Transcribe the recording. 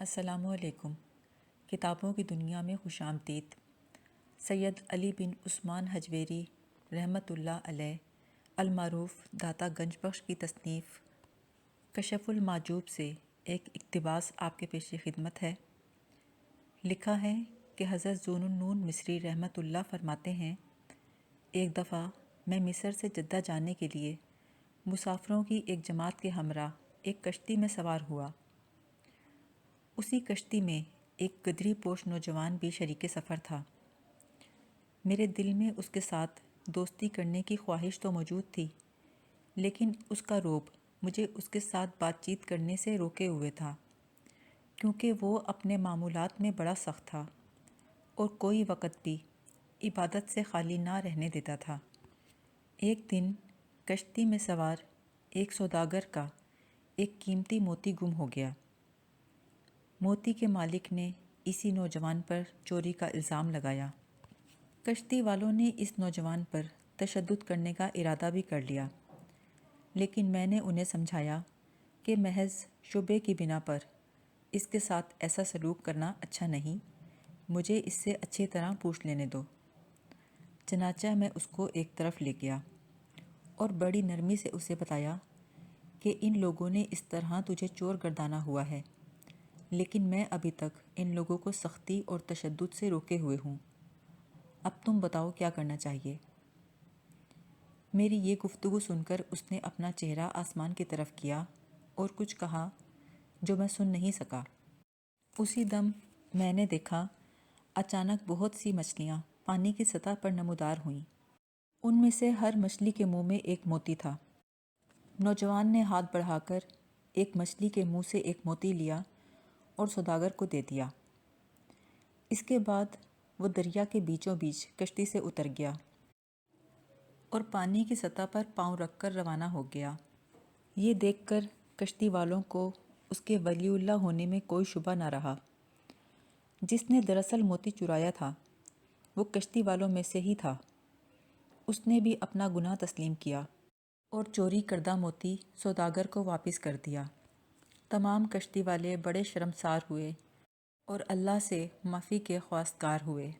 السلام علیکم۔ کتابوں کی دنیا میں خوش آمدید۔ سید علی بن عثمان حجویری رحمۃ اللہ علیہ المعروف داتا گنج بخش کی تصنیف کشف المحجوب سے ایک اقتباس آپ کے پیش خدمت ہے۔ لکھا ہے کہ حضرت ذو النون مصری رحمۃ اللہ فرماتے ہیں، ایک دفعہ میں مصر سے جدہ جانے کے لیے مسافروں کی ایک جماعت کے ہمراہ ایک کشتی میں سوار ہوا۔ اسی کشتی میں ایک گدری پوش نوجوان بھی شریک سفر تھا۔ میرے دل میں اس کے ساتھ دوستی کرنے کی خواہش تو موجود تھی، لیکن اس کا رعب مجھے اس کے ساتھ بات چیت کرنے سے روکے ہوئے تھا، کیونکہ وہ اپنے معمولات میں بڑا سخت تھا اور کوئی وقت بھی عبادت سے خالی نہ رہنے دیتا تھا۔ ایک دن کشتی میں سوار ایک سوداگر کا ایک قیمتی موتی گم ہو گیا۔ موتی کے مالک نے اسی نوجوان پر چوری کا الزام لگایا۔ کشتی والوں نے اس نوجوان پر تشدد کرنے کا ارادہ بھی کر لیا، لیکن میں نے انہیں سمجھایا کہ محض شبے کی بنا پر اس کے ساتھ ایسا سلوک کرنا اچھا نہیں، مجھے اس سے اچھی طرح پوچھ لینے دو۔ چنانچہ میں اس کو ایک طرف لے گیا اور بڑی نرمی سے اسے بتایا کہ ان لوگوں نے اس طرح تجھے چور گردانا ہوا ہے، لیکن میں ابھی تک ان لوگوں کو سختی اور تشدد سے روکے ہوئے ہوں۔ اب تم بتاؤ کیا کرنا چاہیے؟ میری یہ گفتگو سن کر اس نے اپنا چہرہ آسمان کی طرف کیا اور کچھ کہا جو میں سن نہیں سکا۔ اسی دم میں نے دیکھا اچانک بہت سی مچھلیاں پانی کی سطح پر نمودار ہوئیں۔ ان میں سے ہر مچھلی کے منہ میں ایک موتی تھا۔ نوجوان نے ہاتھ بڑھا کر ایک مچھلی کے منہ سے ایک موتی لیا اور سوداگر کو دے دیا۔ اس کے بعد وہ دریا کے بیچوں بیچ کشتی سے اتر گیا اور پانی کی سطح پر پاؤں رکھ کر روانہ ہو گیا۔ یہ دیکھ کر کشتی والوں کو اس کے ولی اللہ ہونے میں کوئی شبہ نہ رہا۔ جس نے دراصل موتی چرایا تھا وہ کشتی والوں میں سے ہی تھا۔ اس نے بھی اپنا گناہ تسلیم کیا اور چوری کردہ موتی سوداگر کو واپس کر دیا۔ تمام کشتی والے بڑے شرمسار ہوئے اور اللہ سے معافی کے خواستگار ہوئے۔